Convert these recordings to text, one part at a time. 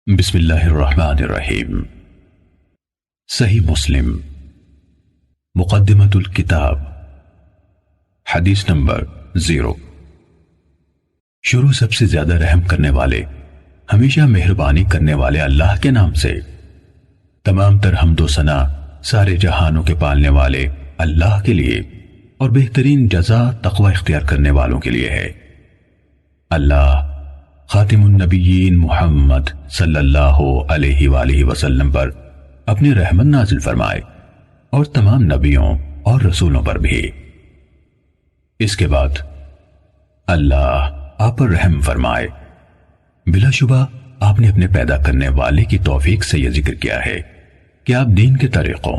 بسم اللہ الرحمن الرحیم۔ صحیح مسلم مقدمۃ الکتاب، حدیث نمبر 0۔ شروع سب سے زیادہ رحم کرنے والے، ہمیشہ مہربانی کرنے والے اللہ کے نام سے۔ تمام تر حمد و ثنا سارے جہانوں کے پالنے والے اللہ کے لیے اور بہترین جزا تقوی اختیار کرنے والوں کے لیے ہے۔ اللہ خاتم النبیین محمد صلی اللہ علیہ وآلہ وسلم پر اپنی رحمت نازل فرمائے اور تمام نبیوں اور رسولوں پر بھی۔ اس کے بعد اللہ آپ پر رحم فرمائے۔ بلا شبہ آپ نے اپنے پیدا کرنے والے کی توفیق سے یہ ذکر کیا ہے کہ آپ دین کے طریقوں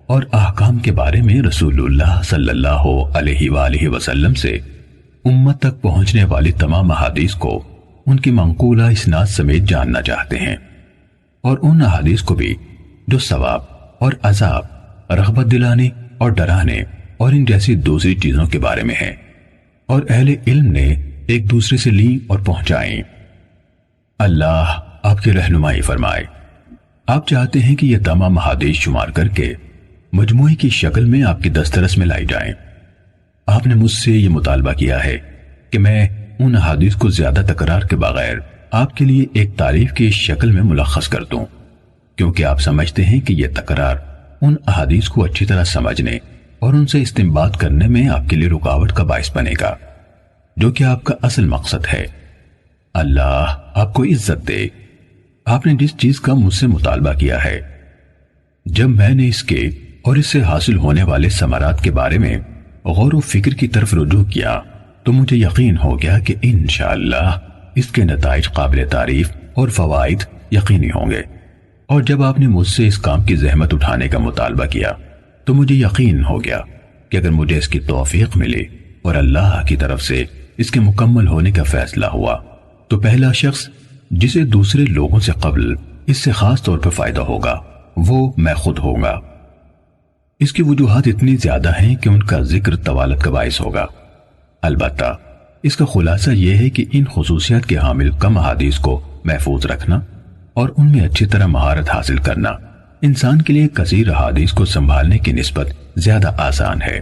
اور احکام کے بارے میں رسول اللہ صلی اللہ علیہ وآلہ وسلم سے امت تک پہنچنے والی تمام احادیث کو ان کی منقولہ اسناد سمیت جاننا چاہتے ہیں، اور ان احادیث کو بھی جو ثواب اور عذاب، رغبت دلانے اور ڈرانے اور ان جیسی دوسری چیزوں کے بارے میں ہیں، اور اہل علم نے ایک دوسرے سے لیں اور پہنچائیں۔ اللہ آپ کی رہنمائی فرمائے۔ آپ چاہتے ہیں کہ یہ تمام احادیث شمار کر کے مجموعی کی شکل میں آپ کی دسترس میں لائی جائیں۔ آپ نے مجھ سے یہ مطالبہ کیا ہے کہ میں ان احادیث کو زیادہ تکرار کے بغیر آپ کے لیے ایک تعریف کی شکل میں ملخص کر دوں، کیونکہ آپ سمجھتے ہیں کہ یہ تکرار ان احادیث کو اچھی طرح سمجھنے اور ان سے استنباط کرنے میں آپ کے لیے رکاوٹ کا باعث بنے گا، جو کہ آپ کا اصل مقصد ہے۔ اللہ آپ کو عزت دے۔ آپ نے جس چیز کا مجھ سے مطالبہ کیا ہے، جب میں نے اس کے اور اس سے حاصل ہونے والے ثمرات کے بارے میں غور و فکر کی طرف رجوع کیا تو مجھے یقین ہو گیا کہ انشاءاللہ اس کے نتائج قابل تعریف اور فوائد یقینی ہوں گے۔ اور جب آپ نے مجھ سے اس کام کی زحمت اٹھانے کا مطالبہ کیا تو مجھے یقین ہو گیا کہ اگر مجھے اس کی توفیق ملے اور اللہ کی طرف سے اس کے مکمل ہونے کا فیصلہ ہوا تو پہلا شخص جسے دوسرے لوگوں سے قبل اس سے خاص طور پر فائدہ ہوگا وہ میں خود ہوں گا۔ اس کی وجوہات اتنی زیادہ ہیں کہ ان کا ذکر طوالت کا باعث ہوگا۔ البتہ اس کا خلاصہ یہ ہے کہ ان خصوصیات کے حامل کم احادیث کو محفوظ رکھنا اور ان میں اچھی طرح مہارت حاصل کرنا انسان کے لیے کثیر احادیث کو سنبھالنے کی نسبت زیادہ آسان ہے،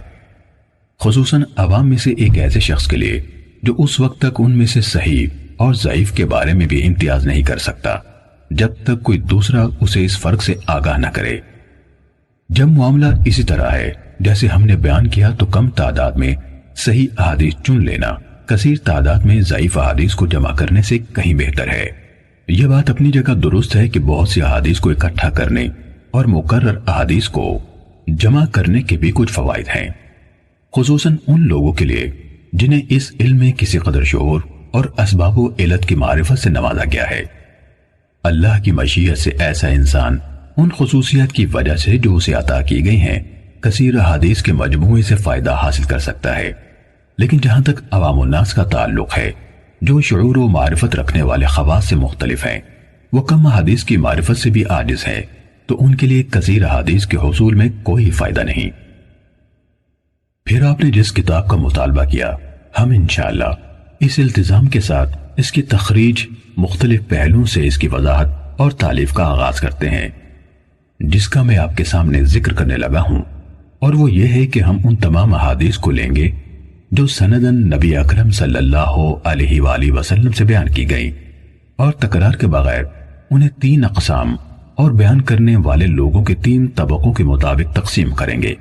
خصوصاً عوام میں سے ایک ایسے شخص کے لیے جو اس وقت تک ان میں سے صحیح اور ضعیف کے بارے میں بھی امتیاز نہیں کر سکتا جب تک کوئی دوسرا اسے اس فرق سے آگاہ نہ کرے۔ جب معاملہ اسی طرح ہے جیسے ہم نے بیان کیا تو کم تعداد میں صحیح احادیث چن لینا کثیر تعداد میں ضعیف احادیث کو جمع کرنے سے کہیں بہتر ہے۔ یہ بات اپنی جگہ درست ہے کہ بہت سی احادیث کو اکٹھا کرنے اور مکرر احادیث کو جمع کرنے کے بھی کچھ فوائد ہیں، خصوصاً ان لوگوں کے لیے جنہیں اس علم میں کسی قدر شعور اور اسباب و علت کی معرفت سے نوازا گیا ہے۔ اللہ کی مشیت سے ایسا انسان ان خصوصیات کی وجہ سے جو اسے عطا کی گئی ہیں کثیر احادیث کے مجموعے سے فائدہ حاصل کر سکتا ہے، لیکن جہاں تک عوام الناس کا تعلق ہے جو شعور و معرفت رکھنے والے خواص سے مختلف ہیں، وہ کم احادیث کی معرفت سے بھی عاجز ہیں، تو ان کے لیے کثیر احادیث کے حصول میں کوئی فائدہ نہیں۔ پھر آپ نے جس کتاب کا مطالبہ کیا، ہم انشاءاللہ اس التزام کے ساتھ اس کی تخریج مختلف پہلوؤں سے اس کی وضاحت اور تالیف کا آغاز کرتے ہیں، جس کا میں آپ کے سامنے ذکر کرنے لگا ہوں، اور وہ یہ ہے کہ ہم ان تمام احادیث کو لیں گے جو سنداً نبی اکرم صلی اللہ علیہ وآلہ وسلم سے بیان کی گئیں، اور تکرار کے بغیر انہیں 3 اقسام اور بیان کرنے والے لوگوں کے 3 طبقوں کے مطابق تقسیم کریں گے،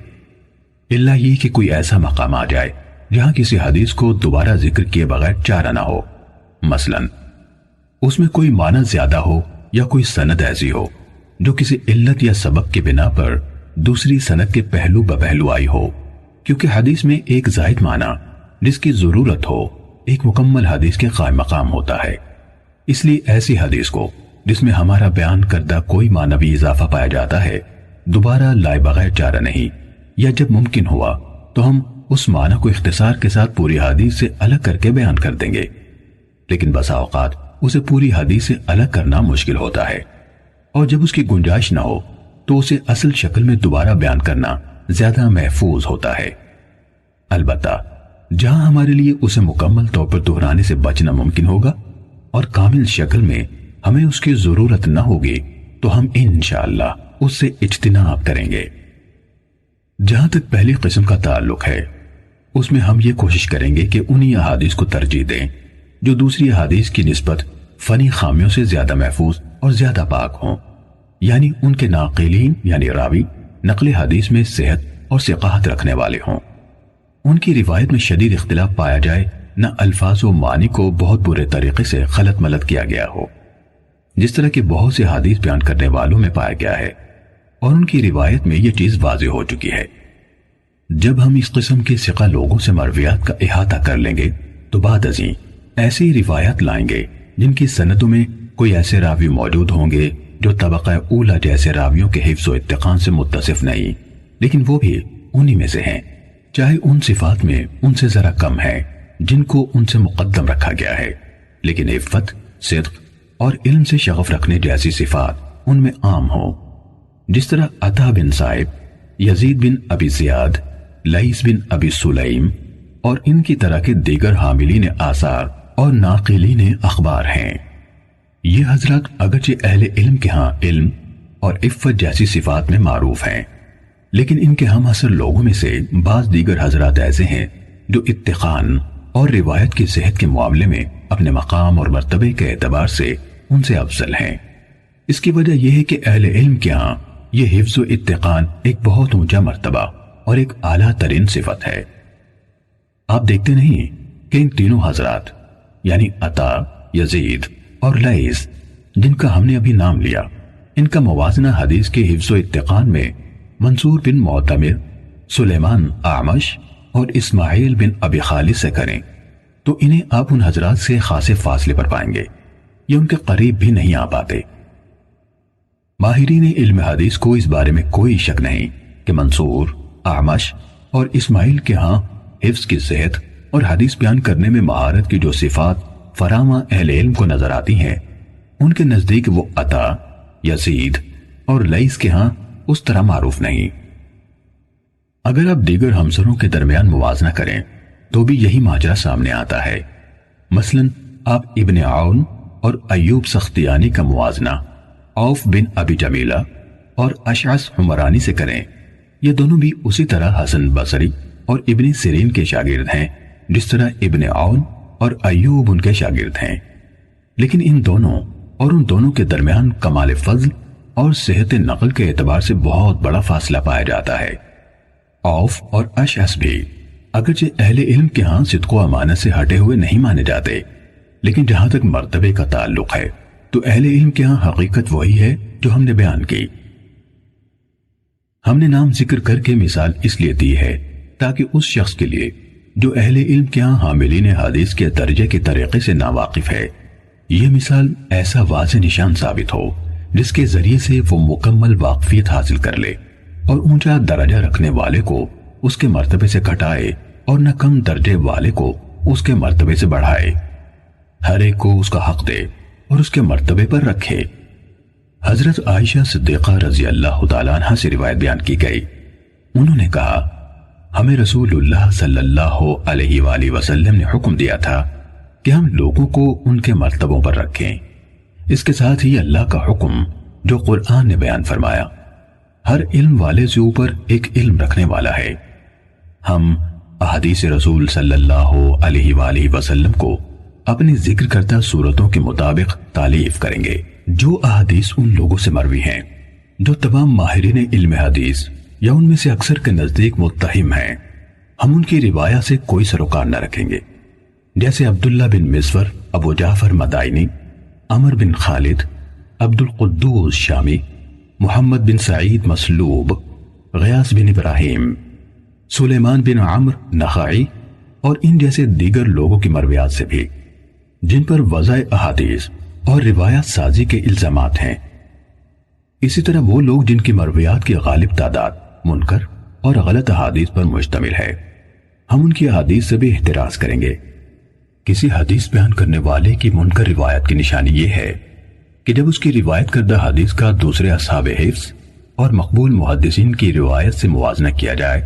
الا یہ کہ کوئی ایسا مقام آ جائے جہاں کسی حدیث کو دوبارہ ذکر کیے بغیر چارہ نہ ہو، مثلا اس میں کوئی معنی زیادہ ہو یا کوئی سند ایسی ہو جو کسی علت یا سبب کی بنا پر دوسری سند کے پہلو بپہلو آئی ہو، کیونکہ حدیث میں ایک زائد معنی جس کی ضرورت ہو ایک مکمل حدیث کے قائم مقام ہوتا ہے۔ اس لیے ایسی حدیث کو جس میں ہمارا بیان کردہ کوئی معنوی اضافہ پایا جاتا ہے دوبارہ لائے بغیر چارہ نہیں، یا جب ممکن ہوا تو ہم اس معنی کو اختصار کے ساتھ پوری حدیث سے الگ کر کے بیان کر دیں گے، لیکن بسا اوقات اسے پوری حدیث سے الگ کرنا مشکل ہوتا ہے، اور جب اس کی گنجائش نہ ہو تو اسے اصل شکل میں دوبارہ بیان کرنا زیادہ محفوظ ہوتا ہے۔ البتہ جہاں ہمارے لیے اسے مکمل طور پر دہرانے سے بچنا ممکن ہوگا اور کامل شکل میں ہمیں اس کی ضرورت نہ ہوگی تو ہم انشاءاللہ اس سے اجتناب کریں گے۔ جہاں تک پہلی قسم کا تعلق ہے اس میں ہم یہ کوشش کریں گے کہ انہی احادیث کو ترجیح دیں جو دوسری احادیث کی نسبت فنی خامیوں سے زیادہ محفوظ اور زیادہ پاک ہوں، یعنی ان کے ناقلین یعنی راوی نقل حدیث میں صحت اور ثقاہت رکھنے والے ہوں، ان کی روایت میں شدید اختلاف پایا جائے، نہ الفاظ و معنی کو بہت برے طریقے سے غلط ملت کیا گیا ہو جس طرح کے بہت سے حدیث بیان کرنے والوں میں پایا گیا ہے، اور ان کی روایت میں یہ چیز واضح ہو چکی ہے۔ جب ہم اس قسم کے ثقہ لوگوں سے مرویات کا احاطہ کر لیں گے تو بعد ازیں ایسی روایات لائیں گے جن کی سندوں میں کوئی ایسے راوی موجود ہوں گے جو طبقہ اولا جیسے راویوں کے حفظ و اتقان سے متصف نہیں، لیکن وہ بھی انہی میں سے ہیں، چاہے ان صفات میں ان سے ذرا کم ہے جن کو ان سے مقدم رکھا گیا ہے، لیکن عفت، صدق اور علم سے شغف رکھنے جیسی صفات ان میں عام ہوں، جس طرح عطا بن صائب، یزید بن ابی زیاد، لیث بن ابی سلیم اور ان کی طرح کے دیگر حاملین آثار اور ناقلین اخبار ہیں۔ یہ حضرات اگرچہ اہل علم کے ہاں علم اور عفت جیسی صفات میں معروف ہیں، لیکن ان کے ہم عصر لوگوں میں سے بعض دیگر حضرات ایسے ہیں جو اتقان اور روایت کی صحت کے معاملے میں اپنے مقام اور مرتبے کے اعتبار سے ان سے افضل ہیں۔ اس کی وجہ یہ ہے کہ اہل علم کے ہاں یہ حفظ و اتقان ایک بہت اونچا مرتبہ اور ایک اعلیٰ ترین صفت ہے۔ آپ دیکھتے نہیں کہ ان تینوں حضرات یعنی عطا، یزید اور لیث جن کا ہم نے ابھی نام لیا، ان کا موازنہ حدیث کے حفظ و اتقان میں منصور بن معتمر، سلیمان اعمش اور اسماعیل بن ابی خالد سے کریں تو انہیں آپ ان حضرات سے خاصے فاصلے پر پائیں گے، یہ ان کے قریب بھی نہیں آ پاتے۔ ماہرین علم حدیث کو اس بارے میں کوئی شک نہیں کہ منصور، اعمش اور اسماعیل کے ہاں حفظ کی صحت اور حدیث بیان کرنے میں مہارت کی جو صفات فراواں اہل علم کو نظر آتی ہیں، ان کے نزدیک وہ عطا، یزید اور لیث کے ہاں اس طرح معروف نہیں۔ اگر آپ دیگر ہمسروں کے درمیان موازنہ کریں تو بھی یہی ماجرا سامنے آتا ہے۔ مثلا آپ ابن عون اور ایوب سختیانی کا موازنہ عوف بن ابی جمیلہ اور اشعث حمرانی سے کریں، یہ دونوں بھی اسی طرح حسن بصری اور ابن سیرین کے شاگرد ہیں جس طرح ابن عون اور ایوب ان کے شاگرد ہیں، لیکن ان دونوں اور ان دونوں کے درمیان کمال فضل اور صحت نقل کے اعتبار سے بہت بڑا فاصلہ پایا جاتا ہے۔ عوف اور اشعث بھی اگرچہ اہل علم کے ہاں صدق و امانت سے ہٹے ہوئے نہیں مانے جاتے، لیکن جہاں تک مرتبے کا تعلق ہے تو اہل علم کے ہاں حقیقت وہی ہے جو ہم نے بیان کی۔ ہم نے نام ذکر کر کے مثال اس لیے دی ہے تاکہ اس شخص کے لیے جو اہل علم کے ہاں حاملین حدیث کے درجے کے طریقے سے ناواقف ہے، یہ مثال ایسا واضح نشان ثابت ہو جس کے ذریعے سے وہ مکمل واقفیت حاصل کر لے اور اونچا درجہ رکھنے والے کو اس کے مرتبے سے گھٹائے اور نہ کم درجے والے کو اس کے مرتبے سے بڑھائے، ہر ایک کو اس کا حق دے اور اس کے مرتبے پر رکھے۔ حضرت عائشہ صدیقہ رضی اللہ تعالیٰ عنہ سے روایت بیان کی گئی، انہوں نے کہا ہمیں رسول اللہ صلی اللہ علیہ وآلہ وسلم نے حکم دیا تھا کہ ہم لوگوں کو ان کے مرتبوں پر رکھیں۔ اس کے ساتھ ہی اللہ کا حکم جو قرآن نے بیان فرمایا، ہر علم والے سے اوپر ایک علم رکھنے والا ہے۔ ہم احادیث رسول صلی اللہ علیہ وآلہ وسلم کو اپنی ذکر کردہ صورتوں کے مطابق تالیف کریں گے۔ جو احادیث ان لوگوں سے مروی ہیں جو تمام ماہرین علم حدیث یا ان میں سے اکثر کے نزدیک متہم ہیں، ہم ان کی روایت سے کوئی سروکار نہ رکھیں گے، جیسے عبداللہ بن مسور، ابو جعفر مدائنی، عمر بن خالد، عبد القدوس شامی، محمد بن سعید مسلوب، غیاث بن ابراہیم، سلیمان بن عمرو نخعی اور ان جیسے دیگر لوگوں کی مرویات سے بھی جن پر وضع احادیث اور روایات سازی کے الزامات ہیں۔ اسی طرح وہ لوگ جن کی مرویات کی غالب تعداد منکر اور غلط احادیث پر مشتمل ہے، ہم ان کی احادیث سے بھی احتراز کریں گے۔ کسی حدیث بیان کرنے والے کی منکر روایت کی نشانی یہ ہے کہ جب اس کی روایت کردہ حدیث کا دوسرے اصحاب حفظ اور مقبول محدثین کی روایت سے موازنہ کیا جائے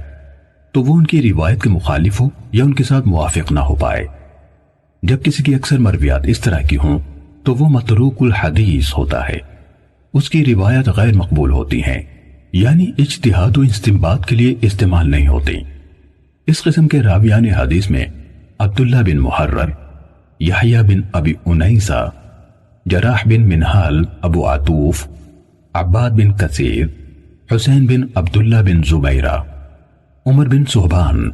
تو وہ ان کی روایت کے مخالف ہو یا ان کے ساتھ موافق نہ ہو پائے۔ جب کسی کی اکثر مرویات اس طرح کی ہوں تو وہ متروک الحدیث ہوتا ہے، اس کی روایت غیر مقبول ہوتی ہیں، یعنی اجتہاد و استنباط کے لیے استعمال نہیں ہوتی۔ اس قسم کے راویان حدیث میں عبداللہ بن محرر، یحییٰ بن ابی انیسہ، جراح بن منہال ابو عطوف، عباد بن کثیر، حسین بن عبداللہ بن زبیرہ، عمر بن صہبان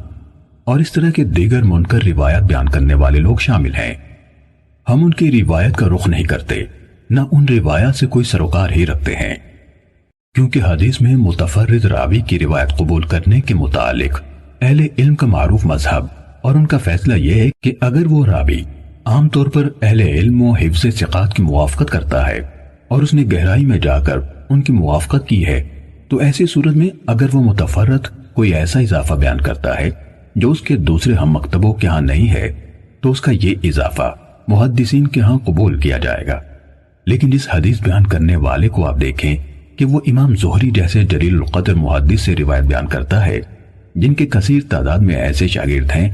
اور اس طرح کے دیگر منکر روایت بیان کرنے والے لوگ شامل ہیں۔ ہم ان کی روایت کا رخ نہیں کرتے، نہ ان روایات سے کوئی سروکار ہی رکھتے ہیں، کیونکہ حدیث میں متفرد راوی کی روایت قبول کرنے کے متعلق اہل علم کا معروف مذہب اور ان کا فیصلہ یہ ہے کہ اگر وہ راوی عام طور پر اہل علم و حفظ ثقات کی موافقت کرتا ہے اور اس نے گہرائی میں جا کر ان کی موافقت کی ہے، تو ایسی صورت میں اگر وہ متفرد کوئی ایسا اضافہ بیان کرتا ہے جو اس کے دوسرے ہم مکتبوں کے ہاں نہیں ہے، تو اس کا یہ اضافہ محدثین کے ہاں قبول کیا جائے گا۔ لیکن جس حدیث بیان کرنے والے کو آپ دیکھیں کہ وہ امام زہری جیسے جلیل القدر محدث سے روایت بیان کرتا ہے، جن کے کثیر تعداد میں ایسے شاگرد ہیں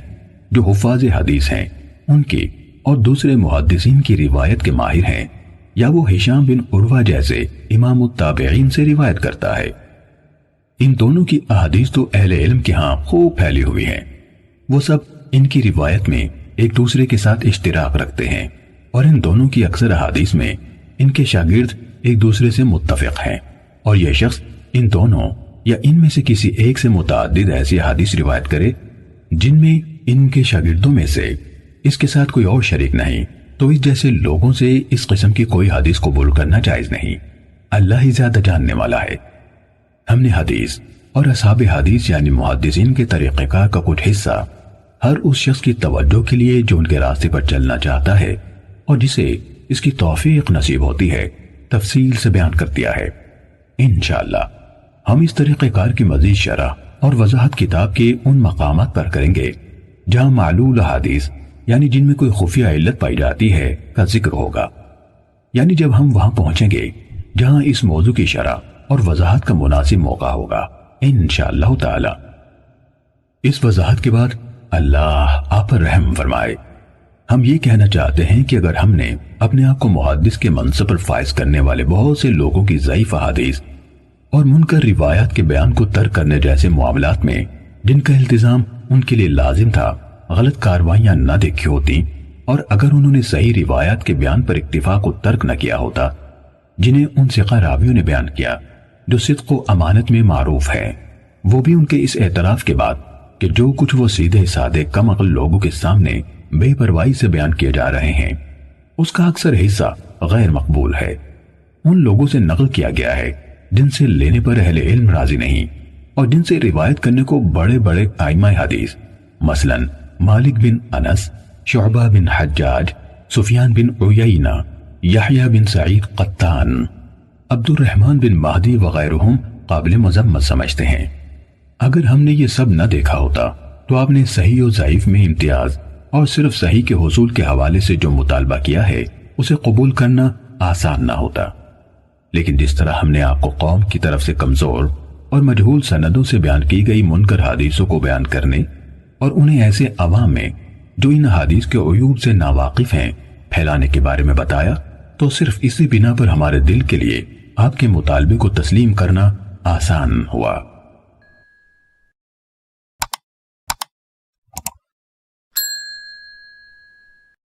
جو حفاظ حدیث ہیں، ان کی اور دوسرے محدثین کی روایت کے ماہر ہیں، یا وہ ہشام بن عروہ جیسے امام التابعین سے روایت کرتا ہے، ان دونوں کی احادیث تو اہل علم کے ہاں خوب پھیلی ہوئی ہیں، وہ سب ان کی روایت میں ایک دوسرے کے ساتھ اشتراک رکھتے ہیں، اور ان دونوں کی اکثر احادیث میں ان کے شاگرد ایک دوسرے سے متفق ہیں، اور یہ شخص ان دونوں یا ان میں سے کسی ایک سے متعدد ایسی حدیث روایت کرے جن میں ان کے شاگردوں میں سے اس کے ساتھ کوئی اور شریک نہیں، تو اس جیسے لوگوں سے اس قسم کی کوئی حدیث قبول کرنا جائز نہیں۔ اللہ ہی زیادہ جاننے والا ہے۔ ہم نے حدیث اور اصحاب حدیث یعنی محدثین کے طریقہ کار کا کچھ حصہ ہر اس شخص کی توجہ کے لیے جو ان کے راستے پر چلنا چاہتا ہے اور جسے اس کی توفیق نصیب ہوتی ہے تفصیل سے بیان کر دیا ہے۔ انشاءاللہ ہم اس طریقہ کار کی مزید شرح اور وضاحت کتاب کے ان مقامات پر کریں گے جہاں معلول حدیث یعنی جن میں کوئی خفیہ علت پائی جاتی ہے کا ذکر ہوگا، یعنی جب ہم وہاں پہنچیں گے جہاں اس موضوع کی شرح اور وضاحت کا مناسب موقع ہوگا انشاءاللہ تعالی۔ اس وضاحت کے بعد اللہ آپ پر رحم فرمائے۔ ہم یہ کہنا چاہتے ہیں کہ اگر ہم نے اپنے آپ کو محدث کے منصب پر فائز کرنے والے بہت سے لوگوں کی ضعیف احادیث اور منکر روایات کے بیان کو ترک کرنے جیسے معاملات میں جن کا التزام ان کے لیے لازم تھا غلط کاروائیاں نہ دیکھی ہوتی، اور اگر انہوں نے صحیح روایات کے بیان پر اکتفا کو ترک نہ کیا ہوتا جنہیں ان ثقہ راویوں نے بیان کیا جو صدق و امانت میں معروف ہے، وہ بھی ان کے اس اعتراف کے بعد کہ جو کچھ وہ سیدھے سادے کم عقل لوگوں کے سامنے بے پرواہی سے بیان کیے جا رہے ہیں اس کا اکثر حصہ غیر مقبول ہے، ان لوگوں سے نقل کیا گیا ہے جن سے لینے پر اہل علم راضی نہیں اور جن سے روایت کرنے کو بڑے بڑے ائمہ حدیث مثلا مالک بن انس، شعبہ بن حجاج، سفیان بن عیینہ، یحییٰ بن سعید قطان، عبد الرحمن بن مہدی وغیرہم قابل مذمت سمجھتے ہیں۔ اگر ہم نے یہ سب نہ دیکھا ہوتا تو آپ نے صحیح و ضعیف میں امتیاز اور صرف صحیح کے حصول کے حوالے سے جو مطالبہ کیا ہے اسے قبول کرنا آسان نہ ہوتا، لیکن جس طرح ہم نے آپ کو قوم کی طرف سے کمزور اور مجہول سندوں سے بیان کی گئی منکر حدیثوں کو بیان کرنے اور انہیں ایسے عوام میں جو ان حدیث کے عیوب سے ناواقف ہیں پھیلانے کے بارے میں بتایا، تو صرف اسی بنا پر ہمارے دل کے لیے آپ کے مطالبے کو تسلیم کرنا آسان ہوا۔